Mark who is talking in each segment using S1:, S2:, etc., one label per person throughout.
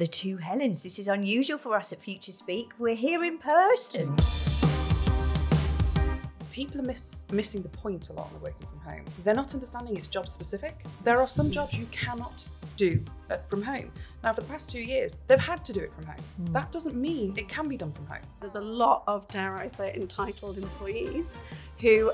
S1: The two Helens. This is unusual for us at Future Speak. We're here in person.
S2: People are missing the point a lot on the working from home. They're not understanding it's job specific. There are some jobs you cannot do from home. Now, for the past 2 years, they've had to do it from home. That doesn't mean it can be done from home.
S3: There's a lot of, dare I say, entitled employees who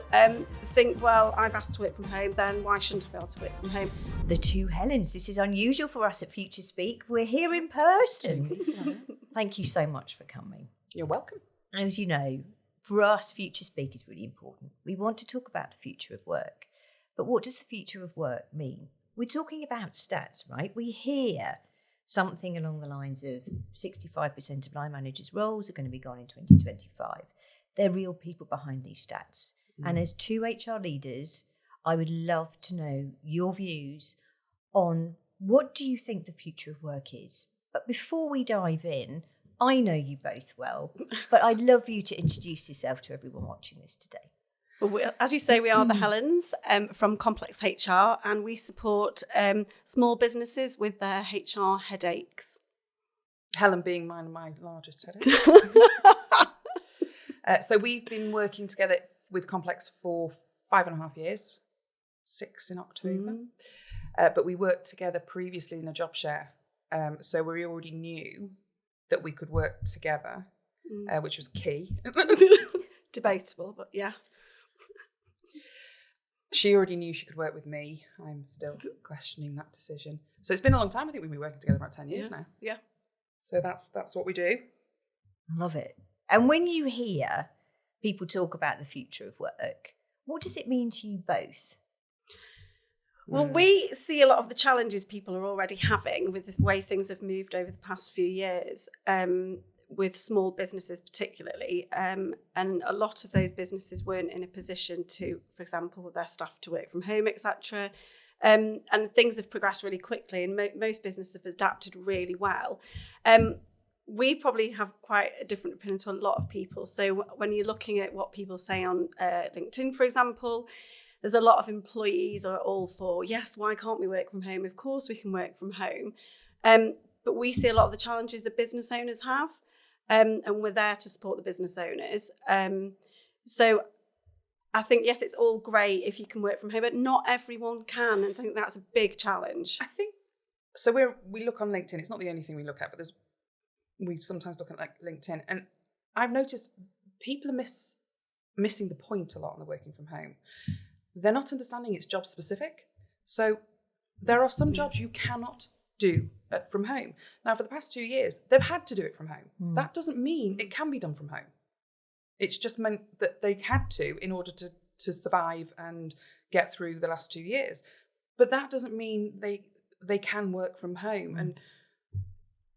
S3: think, well, I've asked to work from home, then why shouldn't I be able to work from home?
S1: The two Helens. This is unusual for us at Future Speak. We're here in person. Thank you so much for coming.
S2: You're welcome.
S1: As you know, for us, Future Speak is really important. We want to talk about the future of work. But what does the future of work mean? We're talking about stats, right? We hear something along the lines of 65% of line managers' roles are going to be gone in 2025. There are real people behind these stats. And as two HR leaders, I would love to know your views on what do you think the future of work is. But before we dive in, I know you both well, but I'd love you to introduce yourself to everyone watching this today.
S3: Well, as you say, we are the Helens from Complex HR, and we support small businesses with their HR headaches.
S2: Helen being my largest headache. So we've been working together with Complex for 5.5 years, 6 in October. But we worked together previously in a job share. So we already knew that we could work together, which was key.
S3: Debatable, but yes.
S2: She already knew she could work with me. I'm still questioning that decision. So it's been a long time. I think we've been working together about 10 years now.
S3: Yeah.
S2: So that's what we do.
S1: I love it. And when you hear people talk about the future of work, what does it mean to you both?
S3: Well, we see a lot of the challenges people are already having with the way things have moved over the past few years, with small businesses particularly. And a lot of those businesses weren't in a position to, for example, with their staff to work from home, etc. And things have progressed really quickly, and most businesses have adapted really well. We probably have quite a different opinion to a lot of people. So when you're looking at what people say on LinkedIn, for example, there's a lot of employees are all for, yes, why can't we work from home? Of course we can work from home. But we see a lot of the challenges that business owners have, and we're there to support the business owners. So I think, yes, it's all great if you can work from home, but not everyone can. And I think that's a big challenge.
S2: I think, so we look on LinkedIn. It's not the only thing we look at, but we sometimes look at like LinkedIn. And I've noticed people are missing the point a lot on the working from home. They're not understanding it's job specific. So there are some jobs you cannot do from home. Now, for the past 2 years, they've had to do it from home. That doesn't mean it can be done from home. It's just meant that they had to in order to survive and get through the last 2 years. But that doesn't mean they can work from home. And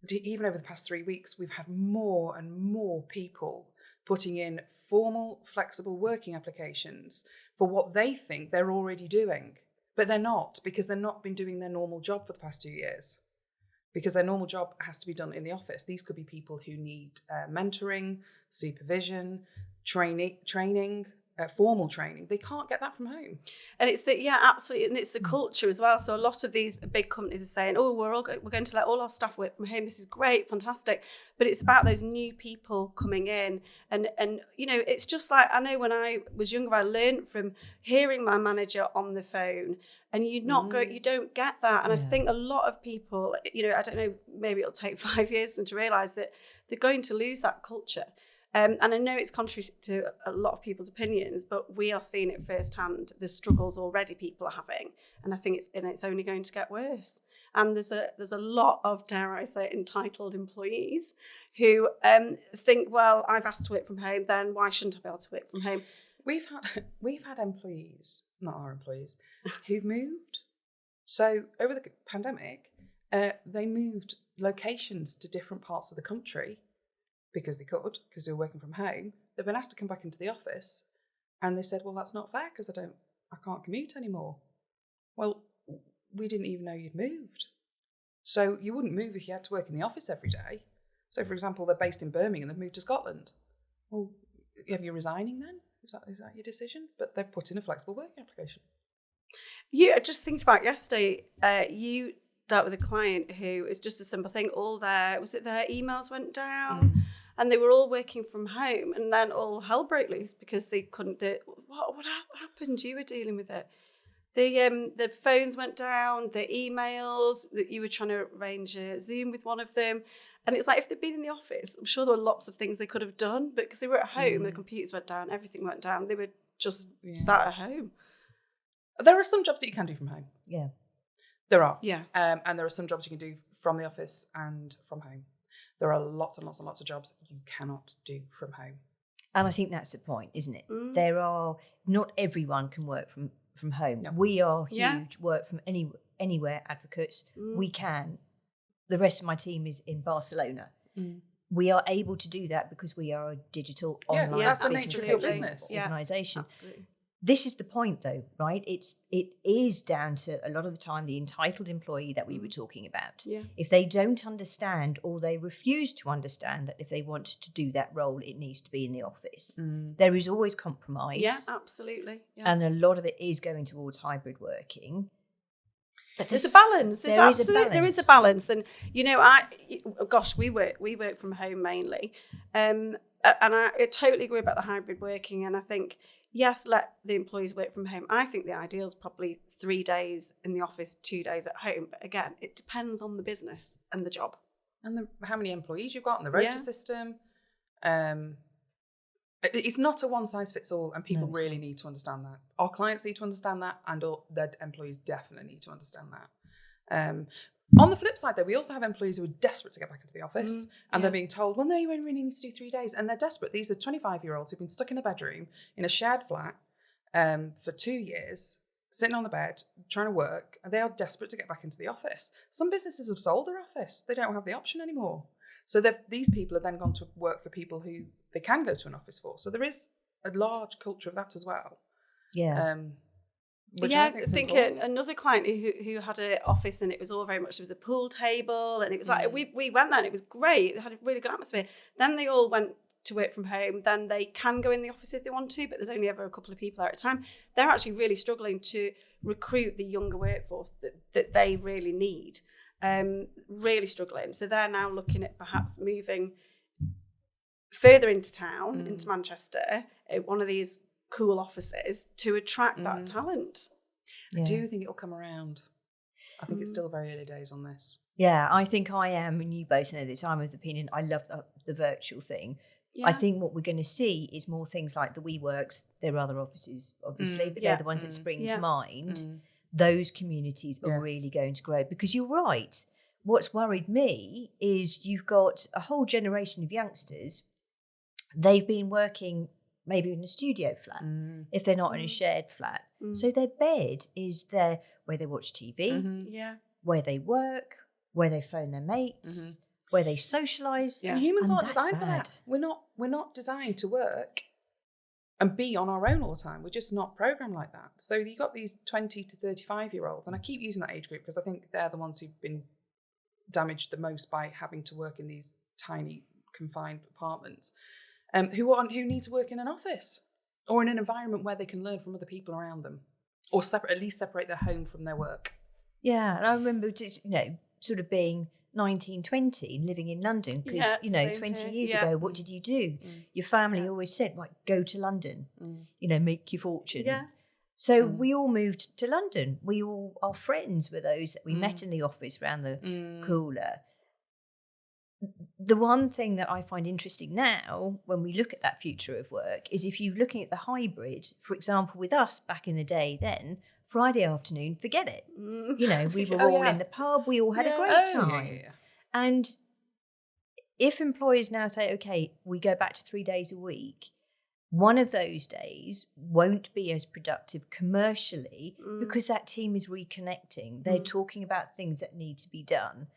S2: even over the past 3 weeks, we've had more and more people putting in formal, flexible working applications for what they think they're already doing. But they're not, because they've not been doing their normal job for the past 2 years. Because their normal job has to be done in the office. These could be people who need mentoring, supervision, training, formal training. They can't get that from home.
S3: And it's absolutely, and it's the culture as well. So a lot of these big companies are saying, "Oh, we're going to let all our staff work from home. This is great, fantastic." But it's about those new people coming in, and it's just like, I know when I was younger, I learned from hearing my manager on the phone, and you don't get that. And I think a lot of people, I don't know, maybe it'll take 5 years for them to realise that they're going to lose that culture. And I know it's contrary to a lot of people's opinions, but we are seeing it firsthand, the struggles already people are having. And I think it's only going to get worse. And there's a lot of, dare I say, entitled employees who think, well, I've asked to work from home, then why shouldn't I be able to work from home?
S2: We've had employees, not our employees, who've moved. So over the pandemic, they moved locations to different parts of the country because they were working from home. They've been asked to come back into the office, and they said, well, that's not fair because I can't commute anymore. Well, we didn't even know you'd moved. So you wouldn't move if you had to work in the office every day. So, for example, they're based in Birmingham, they've moved to Scotland. Well, are you resigning then? Is that your decision? But they've put in a flexible working application.
S3: Yeah, just think about yesterday, you dealt with a client who is just a simple thing. All their emails went down, and they were all working from home, and then all hell broke loose because they couldn't. What happened? You were dealing with it. The phones went down, the emails, that you were trying to arrange a Zoom with one of them. And it's like, if they'd been in the office, I'm sure there were lots of things they could have done, but because they were at home, the computers went down, everything went down. They were just sat at home.
S2: There are some jobs that you can do from home.
S1: Yeah.
S2: There are.
S3: Yeah.
S2: And there are some jobs you can do from the office and from home. There are lots and lots and lots of jobs you cannot do from home.
S1: And I think that's the point, isn't it? Not everyone can work from home.
S2: No.
S1: We are huge work from anywhere advocates. We can. The rest of my team is in Barcelona. We are able to do that because we are a digital online
S2: that's the nature of your business.
S1: organisation.
S3: Absolutely.
S1: This is the point, though, right? It is down to a lot of the time the entitled employee that we were talking about.
S3: Yeah.
S1: If they don't understand or they refuse to understand that if they want to do that role, it needs to be in the office. There is always compromise.
S3: Yeah, absolutely. Yeah.
S1: And a lot of it is going towards hybrid working. But
S3: there's a balance.
S1: There is
S3: a balance. And, you know, we work from home mainly. And I totally agree about the hybrid working. And I think, yes, let the employees work from home. I think the ideal is probably 3 days in the office, 2 days at home. But again, it depends on the business and the job.
S2: And how many employees you've got and the rota system. It's not a one-size-fits-all, and people really need to understand that. Our clients need to understand that, and their employees definitely need to understand that. On the flip side, though, we also have employees who are desperate to get back into the office, and they're being told, well, no, you only really need to do 3 days. And they're desperate. These are 25-year-olds who've been stuck in a bedroom in a shared flat for 2 years, sitting on the bed, trying to work, and they are desperate to get back into the office. Some businesses have sold their office. They don't have the option anymore. So these people have then gone to work for people who they can go to an office for. So there is a large culture of that as well.
S1: Yeah.
S2: Which
S3: yeah,
S2: I
S3: I think another client who had an office, and it was all very much, there was a pool table, and it was like, we went there and it was great. It had a really good atmosphere. Then they all went to work from home. Then they can go in the office if they want to, but there's only ever a couple of people there at a time. They're actually really struggling to recruit the younger workforce that they really need. Really struggling. So they're now looking at perhaps moving further into town, into Manchester, one of these cool offices, to attract that talent.
S2: I do think it'll come around. I think it's still very early days on this.
S1: Yeah, I think I am, and you both know this, I'm of the opinion, I love the virtual thing. Yeah. I think what we're going to see is more things like the WeWorks. There are other offices, obviously, but they're the ones that spring to mind. Those communities are really going to grow, because you're right. What's worried me is you've got a whole generation of youngsters. They've been working maybe in a studio flat, if they're not in a shared flat. So their bed is there where they watch TV, where they work, where they phone their mates, where they socialise.
S2: And humans aren't designed for that. We're not designed to work and be on our own all the time. We're just not programmed like that. So you've got these 20 to 35-year-olds, and I keep using that age group because I think they're the ones who've been damaged the most by having to work in these tiny, confined apartments, who need to work in an office or in an environment where they can learn from other people around them, or at least separate their home from their work. Yeah,
S1: and I remember just, sort of being 19, 20 and living in London, because 20 years ago, what did you do? Your family always said, like, go to London, make your fortune. So we all moved to London. Our friends were those that we met in the office around the cooler. The one thing that I find interesting now, when we look at that future of work, is if you're looking at the hybrid, for example, with us back in the day then, Friday afternoon, forget it. We were all in the pub, we all had a great time. And if employers now say, okay, we go back to 3 days a week, one of those days won't be as productive commercially because that team is reconnecting. They're talking about things that need to be done.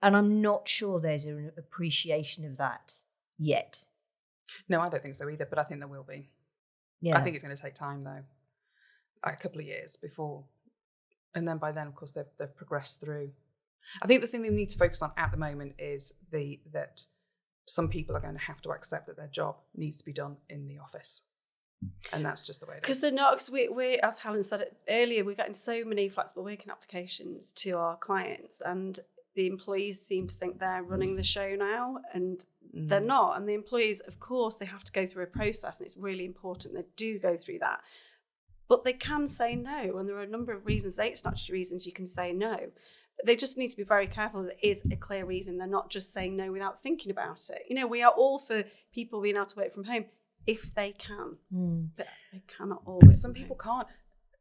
S1: And I'm not sure there's an appreciation of that yet.
S2: No, I don't think so either, but I think there will be. I think it's going to take time, though. Like a couple of years before. And then by then, of course, they've progressed through. I think the thing they need to focus on at the moment is that some people are going to have to accept that their job needs to be done in the office. And that's just the way it is.
S3: Because they're not, because we, as Helen said it earlier, we're getting so many flexible working applications to our clients, and the employees seem to think they're running the show now, and they're not. And the employees, of course, they have to go through a process, and it's really important they do go through that. But they can say no, and there are a number of reasons, 8 statutory reasons you can say no. But they just need to be very careful that it is a clear reason. They're not just saying no without thinking about it. You know, we are all for people being able to work from home if they can, but they cannot always.
S2: And some people can't.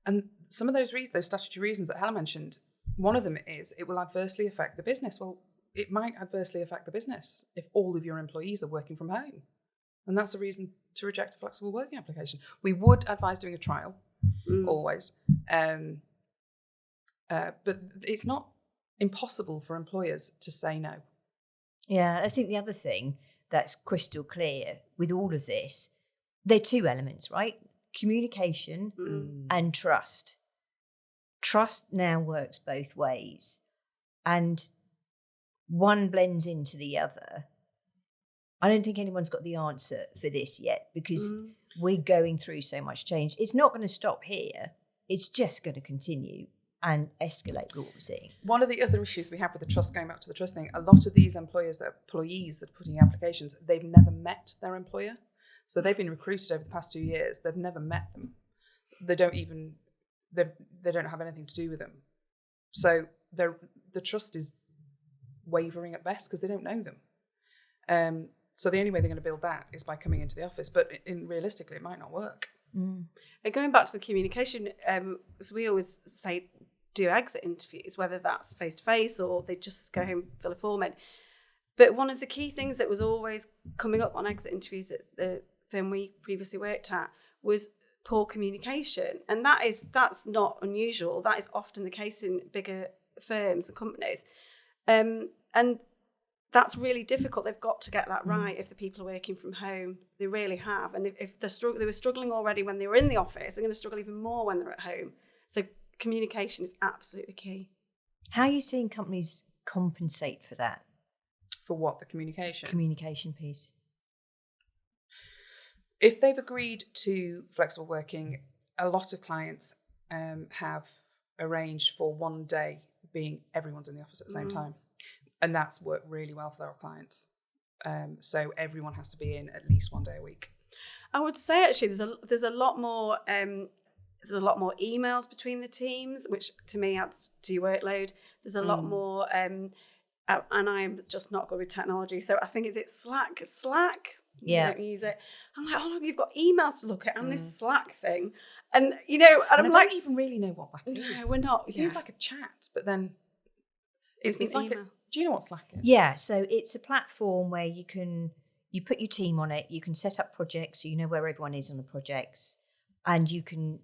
S2: And some of those statutory reasons that Helen mentioned, one of them is it will adversely affect the business. Well, it might adversely affect the business if all of your employees are working from home. And that's a reason to reject a flexible working application. We would advise doing a trial, always. But it's not impossible for employers to say no.
S1: Yeah, I think the other thing that's crystal clear with all of this, there are 2 elements, right? Communication and trust. Trust now works both ways, and one blends into the other. I don't think anyone's got the answer for this yet, because we're going through so much change. It's not going to stop here. It's just going to continue and escalate what we're seeing.
S2: One of the other issues we have with the trust, going back to the trust thing, a lot of these employees that are putting applications, they've never met their employer. So they've been recruited over the past 2 years. They've never met them. They don't have anything to do with them. So the trust is wavering at best because they don't know them. So the only way they're going to build that is by coming into the office. But realistically, it might not work.
S3: And going back to the communication, as we always say, do exit interviews, whether that's face-to-face or they just go home, fill a form in. But one of the key things that was always coming up on exit interviews at the firm we previously worked at was poor communication. And that's not unusual. That is often the case in bigger firms and companies. And that's really difficult. They've got to get that right if the people are working from home. They really have. And if they were struggling already when they were in the office, they're going to struggle even more when they're at home. So communication is absolutely key.
S1: How are you seeing companies compensate for that?
S2: For what? The communication?
S1: Communication piece.
S2: If they've agreed to flexible working, a lot of clients have arranged for one day being everyone's in the office at the same time. And that's worked really well for our clients. So everyone has to be in at least one day a week.
S3: I would say actually there's a lot more emails between the teams, which to me adds to your workload. There's a lot more, and I'm just not good with technology, so I think is it Slack?
S1: Yeah,
S3: you don't use it. I'm like, oh, you've got emails to look at and this Slack thing, and you know, and I'm like,
S2: I don't even really know what that is.
S3: No, we're not.
S2: It seems like a chat, but then it's like
S3: email.
S2: Do you know what Slack is?
S1: Yeah, so it's a platform where you put your team on it, you can set up projects so you know where everyone is on the projects, and you can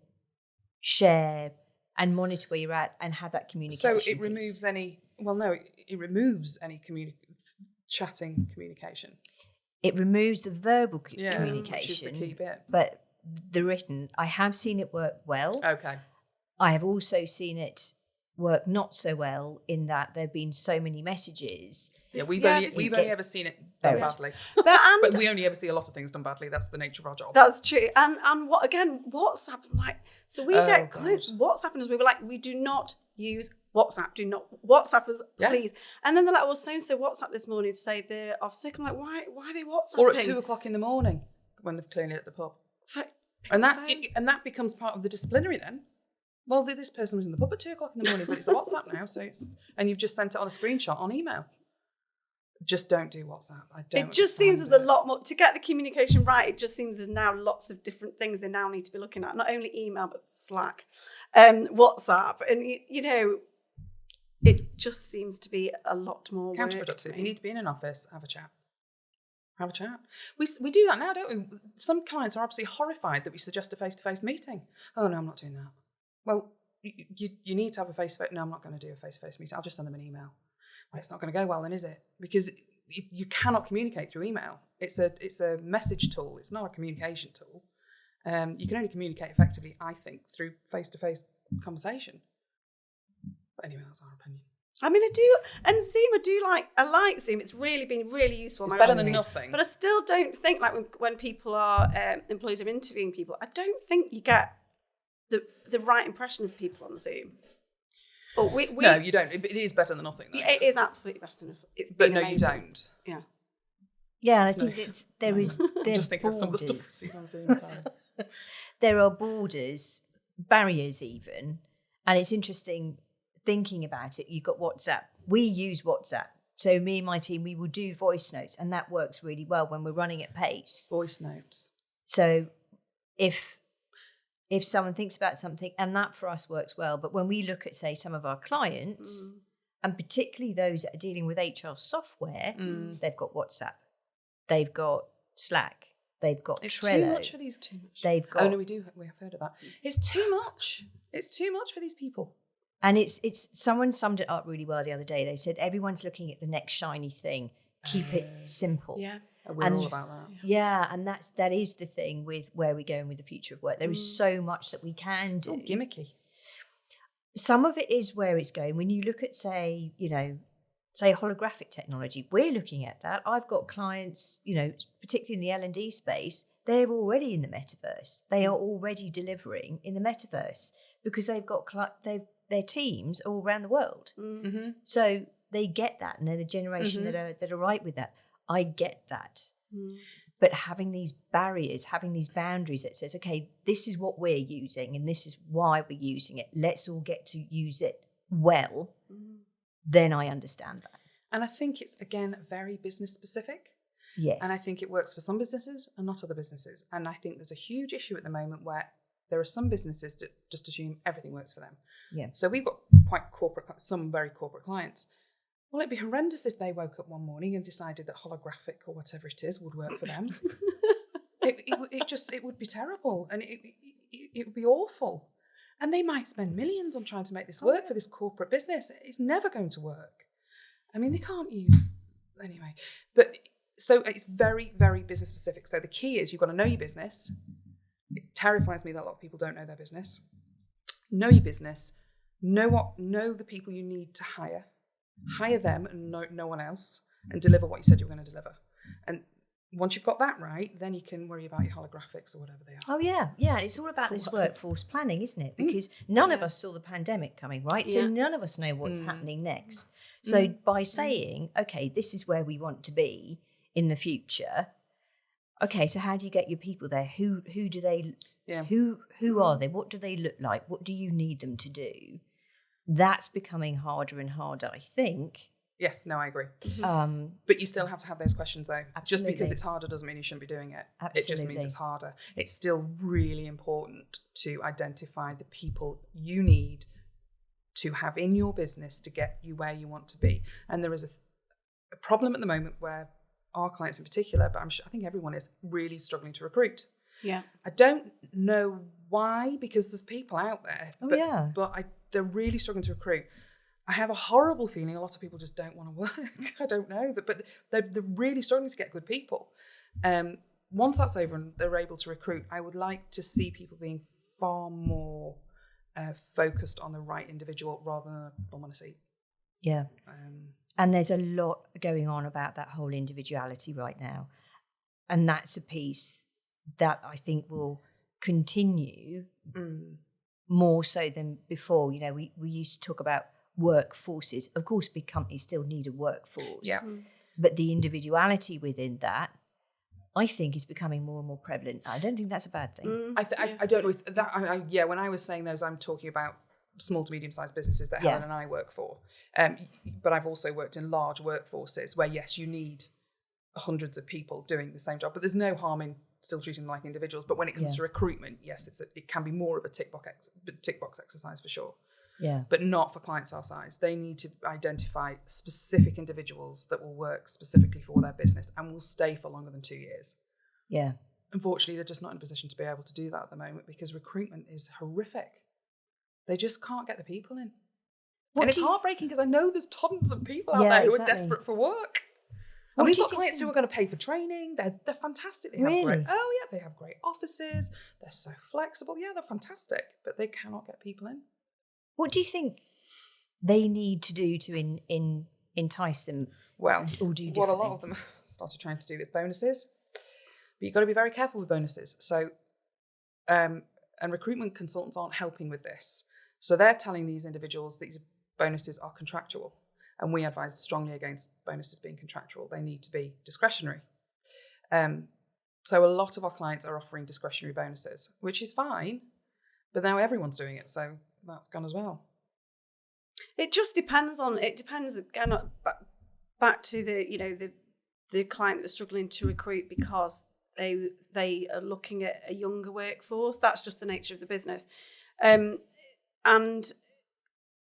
S1: share and monitor where you're at and have that communication.
S2: So it removes any, it removes any chatting communication.
S1: It removes the verbal communication,
S2: which is the key bit.
S1: But the written, I have seen it work well.
S2: Okay.
S1: I have also seen it work not so well in that there have been so many messages.
S2: Yeah, we've only ever seen it done badly. But we only ever see a lot of things done badly. That's the nature of our job.
S3: That's true. And WhatsApp, so we get clients WhatsApping us. We were like, we do not use WhatsApp. Do not WhatsApp us, please. And then they're like, well, so WhatsApp this morning to say they're off sick. I'm like, why are they WhatsApping?
S2: Or at 2:00 in the morning when they're clearly at the pub. And that becomes part of the disciplinary then. Well, this person was in the pub at 2:00 in the morning, but it's WhatsApp now, and you've just sent it on a screenshot on email. Just don't do WhatsApp.
S3: It just seems there's a lot more to get the communication right. It just seems there's now lots of different things they now need to be looking at. Not only email, but Slack, WhatsApp, and it just seems to be a lot more
S2: counterproductive. You need to be in an office, have a chat. Have a chat. We do that now, don't we? Some clients are absolutely horrified that we suggest a face-to-face meeting. Oh no, I'm not doing that. Well, you need to have a face-to-face. No, I'm not going to do a face-to-face meeting. I'll just send them an email. Well, it's not going to go well then, is it? Because you cannot communicate through email. It's a message tool. It's not a communication tool. You can only communicate effectively, I think, through face-to-face conversation. But anyway, that's our opinion.
S3: I mean, and Zoom, I like Zoom. It's really been really useful.
S2: It's better than nothing.
S3: But I still don't think, like, when people are, employees are interviewing people, I don't think you get the right impression of people on Zoom. But
S2: no, you don't. It is better than nothing, though.
S3: It is absolutely better than nothing.
S2: But no, amazing. You don't.
S3: Yeah.
S1: Yeah, and I think there is.
S2: I'm just thinking of some of the stuff I've seen on Zoom. Sorry.
S1: There are borders, barriers even, and it's interesting thinking about it. You've got WhatsApp. We use WhatsApp. So me and my team, we will do voice notes, and that works really well when we're running at pace.
S2: Voice notes.
S1: So if someone thinks about something, and that for us works well, but when we look at, say, some of our clients, and particularly those that are dealing with HR software, they've got WhatsApp, they've got Slack, they've got Trello.
S2: It's too much for these. Too much.
S1: They've got.
S2: Oh no, we have heard of that. It's too much. It's too much for these people.
S1: And it's someone summed it up really well the other day. They said everyone's looking at the next shiny thing. Keep it simple.
S3: Yeah.
S2: We're all about that.
S1: Yeah, and that is the thing with where we're going with the future of work. There is so much that we can do.
S2: It's all gimmicky.
S1: Some of it is where it's going. When you look at, say holographic technology, we're looking at that. I've got clients, particularly in the L&D space, they're already in the metaverse. They are already delivering in the metaverse because they've got their teams all around the world.
S2: Mm-hmm.
S1: So they get that, and they're the generation that are right with that. I get that. But having these barriers, having these boundaries that says, okay, this is what we're using and this is why we're using it. Let's all get to use it well. Then I understand that.
S2: And I think it's, again, very business specific.
S1: Yes.
S2: And I think it works for some businesses and not other businesses. And I think there's a huge issue at the moment where there are some businesses that just assume everything works for them.
S1: Yeah.
S2: So we've got some very corporate clients. Well, it'd be horrendous if they woke up one morning and decided that holographic or whatever it is would work for them. It would be terrible, and it would be awful. And they might spend millions on trying to make this work for this corporate business. It's never going to work. I mean, they can't use anyway. But so it's very, very business specific. So the key is you've got to know your business. It terrifies me that a lot of people don't know their business. Know your business. Know the people you need to hire. Hire them and no one else, and deliver what you said you were going to deliver. And once you've got that right, then you can worry about your holographics or whatever they are.
S1: Oh yeah. It's all about this workforce planning, isn't it? Because none of us saw the pandemic coming, right? So none of us know what's happening next. So by saying, okay, this is where we want to be in the future. Okay, so how do you get your people there? Who do they? Yeah. Who are they? What do they look like? What do you need them to do? That's becoming harder and harder, I think.
S2: Yes, no, I agree. But you still have to have those questions, though. Absolutely. Just because it's harder doesn't mean you shouldn't be doing it. Absolutely. It just means it's harder. It's still really important to identify the people you need to have in your business to get you where you want to be. And there is a problem at the moment where our clients in particular, but I think everyone is really struggling to recruit.
S3: Yeah.
S2: I don't know why, because there's people out there. But they're really struggling to recruit. I have a horrible feeling a lot of people just don't want to work. I don't know. But they're really struggling to get good people. Once that's over and they're able to recruit, I would like to see people being far more focused on the right individual rather than a bum on a seat.
S1: Yeah. And there's a lot going on about that whole individuality right now. And that's a piece that I think will continue more so than before. We used to talk about workforces. Of course, big companies still need a workforce.
S2: Yeah.
S1: But the individuality within that, I think, is becoming more and more prevalent. I don't think that's a bad thing.
S2: I don't know if that. When I was saying those, I'm talking about small to medium-sized businesses that Helen and I work for. But I've also worked in large workforces where, yes, you need hundreds of people doing the same job. But there's no harm in still treating them like individuals. But when it comes to recruitment, yes, it can be more of a tick box exercise for sure.
S1: Yeah.
S2: But not for clients our size. They need to identify specific individuals that will work specifically for their business and will stay for longer than 2 years.
S1: Yeah.
S2: Unfortunately, they're just not in a position to be able to do that at the moment because recruitment is horrific. They just can't get the people in. And it's heartbreaking because I know there's tons of people out there who are desperate for work. And we've got clients who are going to pay for training. They're fantastic. They have they have great offices. They're so flexible. Yeah, they're fantastic. But they cannot get people in.
S1: What do you think they need to do to entice them?
S2: Well,
S1: or do
S2: what a lot of them started trying to do with bonuses. But you've got to be very careful with bonuses. So, and recruitment consultants aren't helping with this. So they're telling these individuals these bonuses are contractual. And we advise strongly against bonuses being contractual. They need to be discretionary. So a lot of our clients are offering discretionary bonuses, which is fine. But now everyone's doing it. So that's gone as well.
S3: It just depends again, back to the client that's struggling to recruit because they are looking at a younger workforce. That's just the nature of the business. And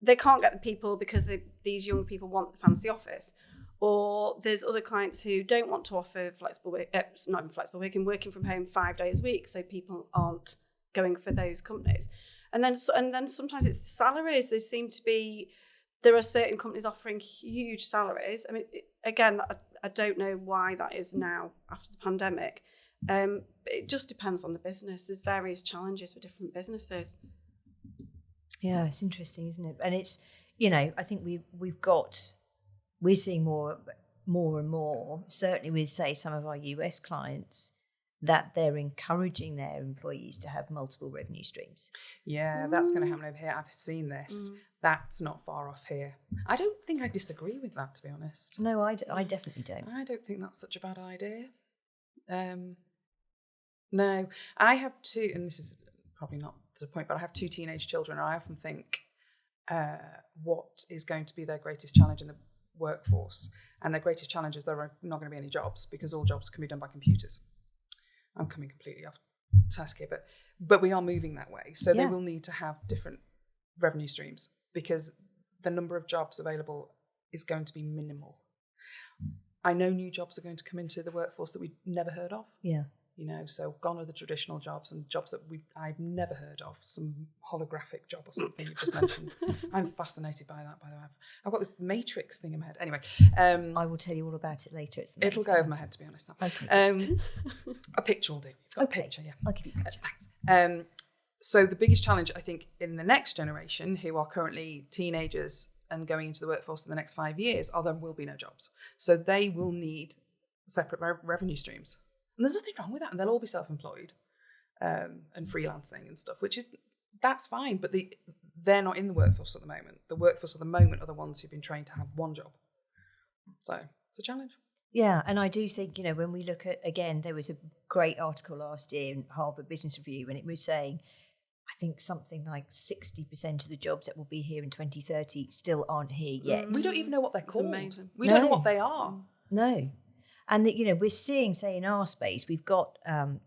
S3: they can't get the people because these young people want the fancy office. Or there's other clients who don't want to offer flexible work, not even flexible working from home 5 days a week, so people aren't going for those companies. And then sometimes it's salaries. There are certain companies offering huge salaries. I mean, again, I don't know why that is now after the pandemic. It just depends on the business. There's various challenges for different businesses.
S1: Yeah, it's interesting, isn't it? And it's, I think we're seeing more and more, certainly with, say, some of our US clients, that they're encouraging their employees to have multiple revenue streams.
S2: Yeah, that's going to happen over here. I've seen this. That's not far off here. I don't think I disagree with that, to be honest.
S1: No, I definitely don't.
S2: I don't think that's such a bad idea. No, I have two, and this is probably not to the point, but I have 2 teenage children, and I often think what is going to be their greatest challenge in the workforce. And their greatest challenge is there are not going to be any jobs because all jobs can be done by computers. I'm coming completely off task here, but we are moving that way. So they will need to have different revenue streams because the number of jobs available is going to be minimal. I know new jobs are going to come into the workforce that we've never heard of.
S1: Yeah.
S2: So gone are the traditional jobs and jobs that I've never heard of. Some holographic job or something you've just mentioned. I'm fascinated by that, by the way. I've got this matrix thing in my head. Anyway.
S1: I will tell you all about it later.
S2: It'll go over my head, to be honest.
S1: Okay.
S2: A picture will do. You've got a picture, yeah.
S1: I'll give you a picture.
S2: Thanks. So the biggest challenge, I think, in the next generation, who are currently teenagers and going into the workforce in the next 5 years, there will be no jobs. So they will need separate revenue streams. And there's nothing wrong with that. And they'll all be self-employed and freelancing and stuff, that's fine. But they're not in the workforce at the moment. The workforce at the moment are the ones who've been trained to have one job. So it's a challenge.
S1: Yeah, and I do think, when we look at, again, there was a great article last year in Harvard Business Review, and it was saying, I think something like 60% of the jobs that will be here in 2030 still aren't here yet.
S2: We don't even know what they're called.
S3: Amazing.
S2: We don't know what they are.
S1: No. And that, we're seeing, say, in our space, we've got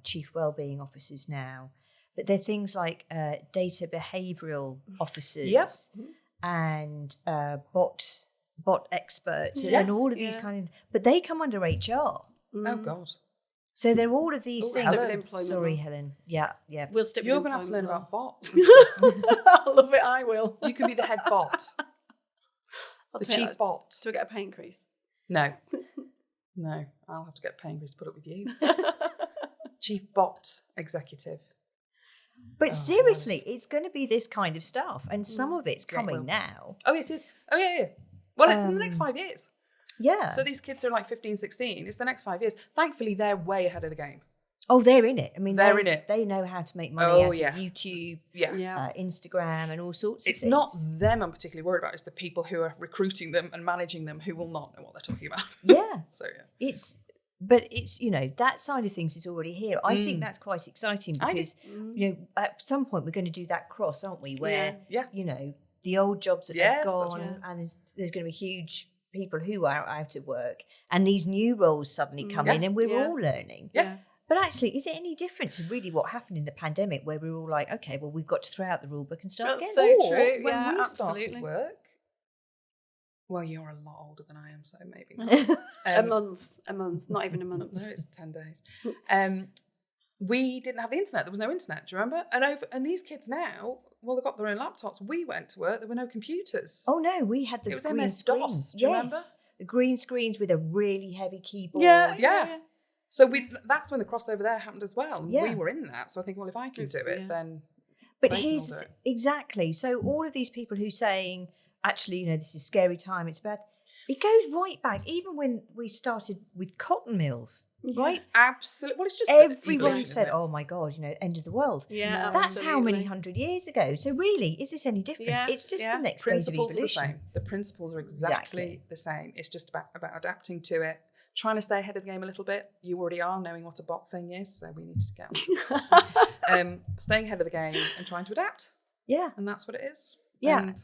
S1: chief wellbeing officers now, but they're things like data behavioural officers and bot experts and all of these kind of, but they come under HR.
S2: Oh God.
S1: So they're all of these things.
S3: Sorry,
S1: Helen. Yeah.
S3: We'll stick with
S2: You're going to have to learn about bots.
S3: I love it. I will.
S2: You can be the head bot. The chief bot.
S3: Do I get a pay increase?
S2: No. No, I'll have to get a pay increase to put up with you. Chief bot executive.
S1: But seriously, it's going to be this kind of stuff. And some of it's coming now.
S2: Oh, it is. Oh, yeah. Well, it's in the next 5 years.
S1: Yeah.
S2: So these kids are like 15, 16. It's the next 5 years. Thankfully, they're way ahead of the game.
S1: Oh, they're in it. I mean,
S2: they're in it.
S1: They know how to make money out of YouTube,
S2: Yeah.
S1: Instagram, and all sorts of things.
S2: It's not them I'm particularly worried about. It's the people who are recruiting them and managing them who will not know what they're talking about.
S1: Yeah.
S2: So, yeah.
S1: It's that side of things is already here. I think that's quite exciting because, at some point we're going to do that cross, aren't we? Where, the old jobs that have gone and there's going to be huge people who are out of work and these new roles suddenly come in and we're all learning.
S2: Yeah.
S1: But actually, is it any different to really what happened in the pandemic where we were all like, okay, well, we've got to throw out the rule book and start again?
S3: So
S2: or
S3: true.
S2: when we started work, well, you're a lot older than I am, so maybe not.
S3: A month, not even a month.
S2: No, it's 10 days. We didn't have the internet. There was no internet, do you remember? And these kids now, well, they've got their own laptops. We went to work, there were no computers.
S1: Oh, no, we had the
S2: green
S1: green
S2: MS-DOS, do you remember?
S1: The green screens with a really heavy keyboard.
S2: Yeah. So that's when the crossover there happened as well.
S1: Yeah.
S2: We were in that. So I think, well, if I can do it, then
S1: But
S2: they
S1: here's
S2: can all do it.
S1: exactly. So all of these people who are saying, actually, this is a scary time, it's bad. It goes right back, even when we started with cotton mills, right?
S2: Absolutely. Well, it's just
S1: everyone
S2: evolution,
S1: said,
S2: isn't it?
S1: "Oh my God, end of the world."
S3: Yeah,
S1: That's how many
S3: absolutely.
S1: 100 years ago. So really, is this any different?
S3: Yeah,
S1: It's just
S3: yeah.
S1: the next
S2: Principles
S1: stage of
S2: are the
S1: evolution.
S2: same. The principles are exactly the same. It's just about adapting to it, trying to stay ahead of the game a little bit. You already are knowing what a bot thing is, so we need to get staying ahead of the game and trying to adapt.
S1: Yeah,
S2: And that's what it is.
S1: Yeah.
S2: And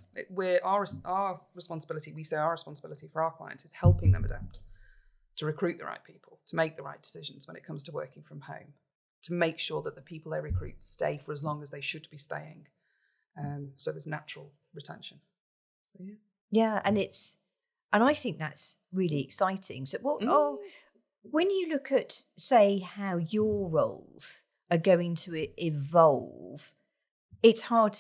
S2: our responsibility, we say our responsibility for our clients is helping them adapt, to recruit the right people, to make the right decisions when it comes to working from home, to make sure that the people they recruit stay for as long as they should be staying. So there's natural retention. So,
S1: yeah, and I think that's really exciting. So when you look at, say, how your roles are going to evolve, it's hard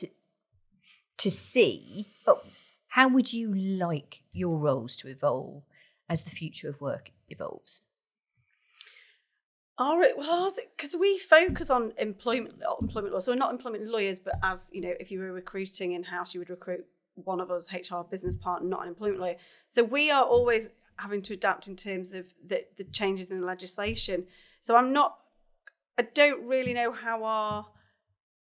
S1: to see, but how would you like your roles to evolve as the future of work evolves?
S3: Because we focus on employment law, so we're not employment lawyers, but as if you were recruiting in-house, you would recruit one of us, HR business partner, not an employment lawyer. So we are always having to adapt in terms of the changes in the legislation. So I don't really know how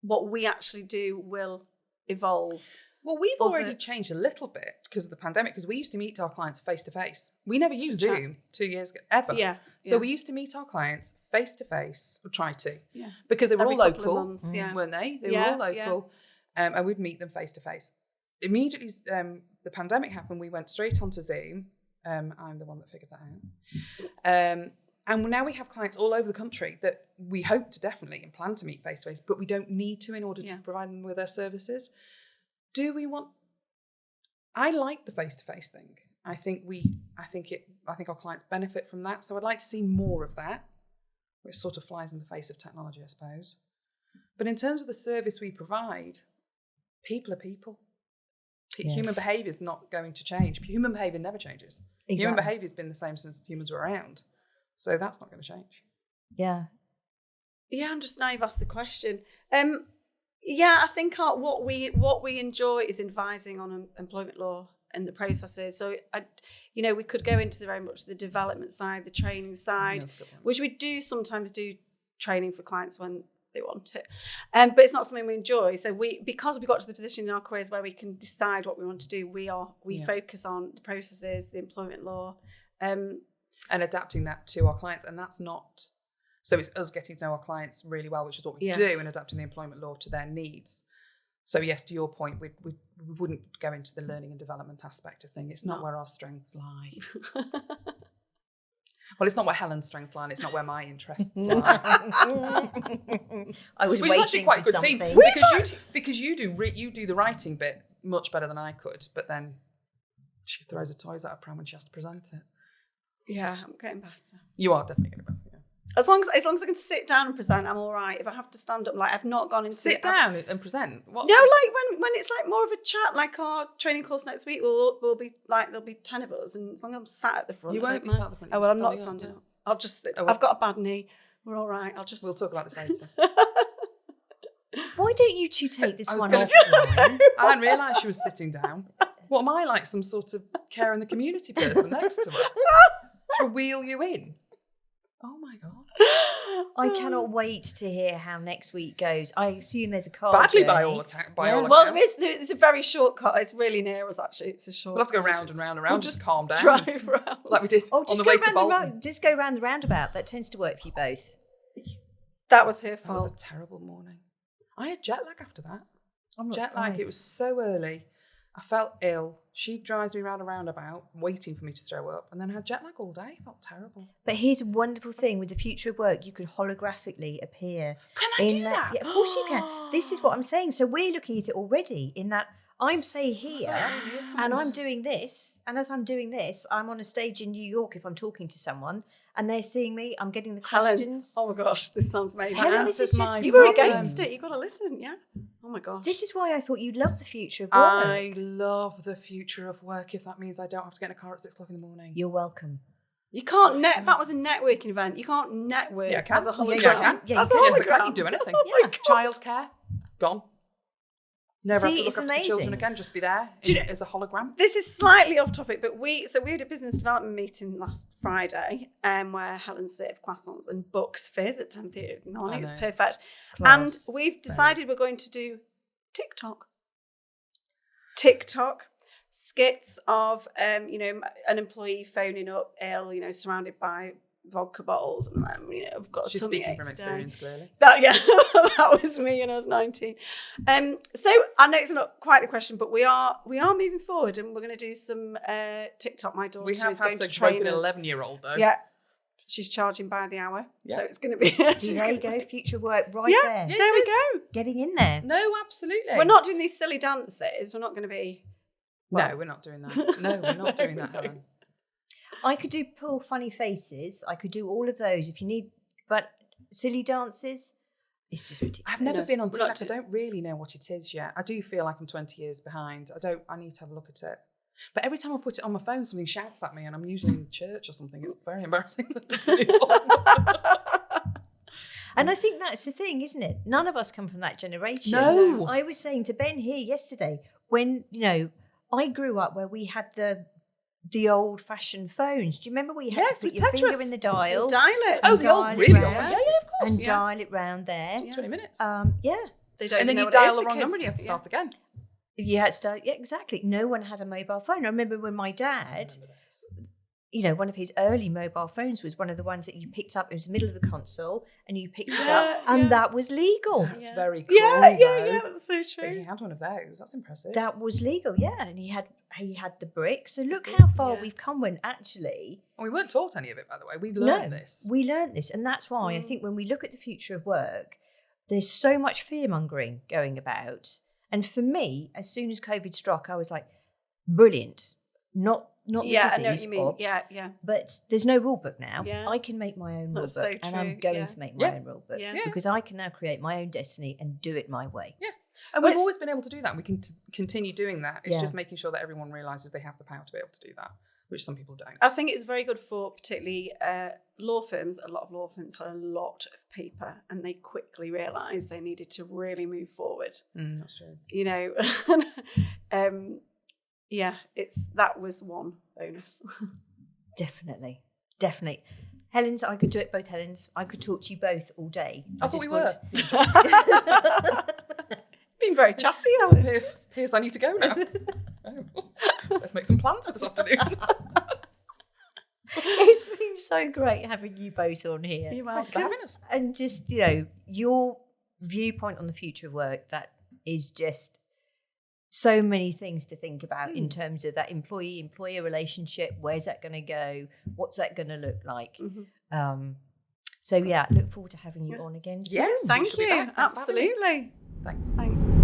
S3: what we actually do will evolve.
S2: Well, we've already changed a little bit because of the pandemic, because we used to meet our clients face to face. We never used Zoom 2 years ago, ever.
S3: Yeah.
S2: So we used to meet our clients face to face, or try to,
S3: Yeah.
S2: because they were
S3: Every
S2: all
S3: couple of
S2: local,
S3: months, yeah.
S2: weren't they? They
S3: Yeah,
S2: were all local, and we'd meet them face to face. Immediately, the pandemic happened, we went straight onto Zoom. I'm the one that figured that out. And now we have clients all over the country that we hope to definitely and plan to meet face to face, but we don't need to in order to provide them with their services. Do we want? I like the face to face thing. I think our clients benefit from that. So I'd like to see more of that, which sort of flies in the face of technology, I suppose. But in terms of the service we provide, people are people. Yeah. Human behaviour is not going to change. Human behaviour never changes. Exactly. Human behaviour has been the same since humans were around. So that's not going to change.
S3: Yeah. Yeah, I'm just now you've asked the question. I think what we enjoy is advising on employment law and the processes. So we could go into very much the development side, the training side, which we do sometimes do training for clients when they want it, but it's not something we enjoy. So because we got to the position in our careers where we can decide what we want to do, we focus on the processes, the employment law,
S2: and adapting that to our clients. And that's not. So it's us getting to know our clients really well, which is what we do, and adapting the employment law to their needs. So yes, to your point, we wouldn't go into the learning and development aspect of things. It's not where our strengths lie. Well, it's not where Helen's strengths lie, and it's not where my interests lie.
S1: I was
S2: Which
S1: waiting
S2: is actually quite
S1: for
S2: a good
S1: something.
S2: Team because you do the writing bit much better than I could, but then she throws her toys at her pram when she has to present it.
S3: Yeah, I'm getting better.
S2: You are definitely getting better. Yeah.
S3: As long as I can sit down and present, I'm all right. If I have to stand up, I've not gone into
S2: sit down and present. What?
S3: No, when it's more of a chat, like our training course next week, we'll be there'll be 10 of us, and as long as I'm sat at the front,
S2: you won't be sat at the front.
S3: Oh well, I'm not standing up. I'll just sit. I've got a bad knee. We're all right. We'll
S2: talk about this later.
S1: Why don't you two take this one offline?
S2: I hadn't realised she was sitting down. What am I, like some sort of care in the community person next to her? She'll wheel you in. Oh my God.
S1: I cannot wait to hear how next week goes. I assume there's a car
S2: badly
S1: journey.
S2: by all accounts.
S3: Well, it's a very short car. It's really near us, actually. It's a short.
S2: We'll have to go round and round and round. We'll just calm down.
S3: Drive round.
S2: Like we did on the way to Bolton.
S1: Just go round the roundabout. That tends to work for you both.
S3: That was her fault.
S2: That was a terrible morning. I had jet lag after that.
S1: I'm not
S2: jet lag. It was so early. I felt ill. She drives me round a roundabout, waiting for me to throw up, and then I had jet lag all day. It felt terrible.
S1: But here's a wonderful thing with the future of work: you can holographically appear.
S2: Can I do that?
S1: Yeah, of course you can. This is what I'm saying. So we're looking at it already. In that I'm say here, and I'm doing this, and as I'm doing this, I'm on a stage in New York. If I'm talking to someone, and they're seeing me, I'm getting the questions.
S3: Helen. Oh my gosh, this sounds amazing.
S1: Helen, this is just
S3: you were against it. You got to listen, yeah. Oh my gosh.
S1: This is why I thought you'd love the future of work.
S2: I love the future of work. If that means I don't have to get in a car at 6 o'clock in the morning.
S1: You're welcome.
S3: You can't that was a networking event. You can't network as a hologram.
S2: Yeah, as a hologram. You can do anything. Childcare, gone. Never have
S1: See,
S2: to look
S1: it's
S2: after the children
S1: amazing.
S2: again, just be there
S3: Do you know-
S2: as a hologram.
S3: This is slightly off topic, but we had a business development meeting last Friday where Helen served croissants and books fizz at 10:30 in the morning. It was perfect.
S1: Class.
S3: And we've decided we're going to do TikTok skits of, an employee phoning up ill, surrounded by vodka bottles, and I've got a
S2: She's
S3: tummy
S2: speaking
S3: ache
S2: from
S3: today.
S2: experience, clearly.
S3: That was me when I was 19. So I know it's not quite the question, but we are moving forward, and we're going to do some TikTok. My daughter
S2: We have
S3: is going
S2: had
S3: to
S2: to rope
S3: train
S2: an
S3: us.
S2: 11-year-old though.
S3: Yeah, she's charging by the hour,
S2: Yeah.
S3: so it's going to be.
S1: See, there you go, future work right there.
S2: Yeah,
S3: There we
S2: it
S3: go.
S1: Getting in there.
S2: No, absolutely.
S3: We're not doing these silly dances. We're not going to be.
S2: No, we're not doing that. No, we're not doing that, Helen.
S1: I could do pull funny faces. I could do all of those if you need, but silly dances, it's just ridiculous.
S2: I've never been on
S3: we're not
S2: TikTok. I don't really know what it is yet. I do feel like I'm 20 years behind. I need to have a look at it. But every time I put it on my phone, something shouts at me, and I'm usually in church or something. It's very embarrassing to turn it on.
S1: And I think that's the thing, isn't it? None of us come from that generation.
S2: No.
S1: I was saying to Ben here yesterday, when, I grew up where we had the old-fashioned phones. Do you remember where you had
S2: Yes,
S1: to put
S2: with
S1: your finger
S2: Tetris.
S1: in the dial?
S3: Dial it.
S2: Oh,
S1: and
S2: the old,
S1: dial it
S2: really old
S1: round,
S2: ones. Yeah, of course.
S1: and
S2: Yeah.
S1: dial it round there.
S2: 20 minutes.
S1: Yeah.
S3: They don't
S2: And then
S3: know
S2: you
S3: what it is,
S2: dial the wrong
S3: kids.
S2: number and you have to start again.
S1: You had to start, yeah, exactly. No one had a mobile phone. I remember when my dad, one of his early mobile phones was one of the ones that you picked up. It was the middle of the console, and you picked it up, and that was legal.
S2: That's very cool.
S3: Yeah,
S2: though,
S3: that's so
S2: that he
S3: true.
S2: had one of those. That's impressive.
S1: That was legal, yeah. And he had the bricks. So look how far
S3: Yeah.
S1: we've come when actually.
S2: And we weren't taught any of it, by the way. We
S1: No,
S2: learned this.
S1: we learned this. And that's why I think when we look at the future of work, there's so much fear-mongering going about. And for me, as soon as COVID struck, I was like, brilliant. Not the
S3: Yeah,
S1: disease,
S3: I know what you mean.
S1: Bobs,
S3: Yeah.
S1: but there's no rule book now.
S3: Yeah.
S1: I can make my own rule
S3: That's
S1: book,
S3: so
S1: and I'm
S3: true,
S1: going
S3: yeah.
S1: to make my
S2: Yeah.
S1: own rule book
S3: Yeah.
S1: because I can now create my own destiny and do it my way.
S2: Yeah. And
S3: Well,
S2: we've always been able to do that. We can continue doing that. It's
S1: Yeah.
S2: just making sure that everyone realises they have the power to be able to do that, which some people don't.
S3: I think it's very good for particularly law firms. A lot of law firms had a lot of paper, and they quickly realised they needed to really move forward.
S2: That's true.
S3: That was one bonus.
S1: Definitely. Helens, I could do it, both Helens. I could talk to you both all day.
S2: I thought
S1: just
S2: we
S1: want-
S2: were.
S3: Been very chatty, Helen.
S2: Piers, I need to go now. Oh. Let's make some plans for this afternoon.
S1: It's been so great having you both on here.
S3: You're
S2: Thank you for
S3: welcome.
S2: having us.
S1: And just, your viewpoint on the future of work, that is just so many things to think about in terms of that employee-employer relationship. Where's that going to go? What's that going to look like? So, look forward to having you on again soon.
S2: Yes, we
S3: Thank
S2: shall be
S3: you.
S2: back. Thanks for having me.
S3: Absolutely.
S2: Thanks.
S3: Thanks.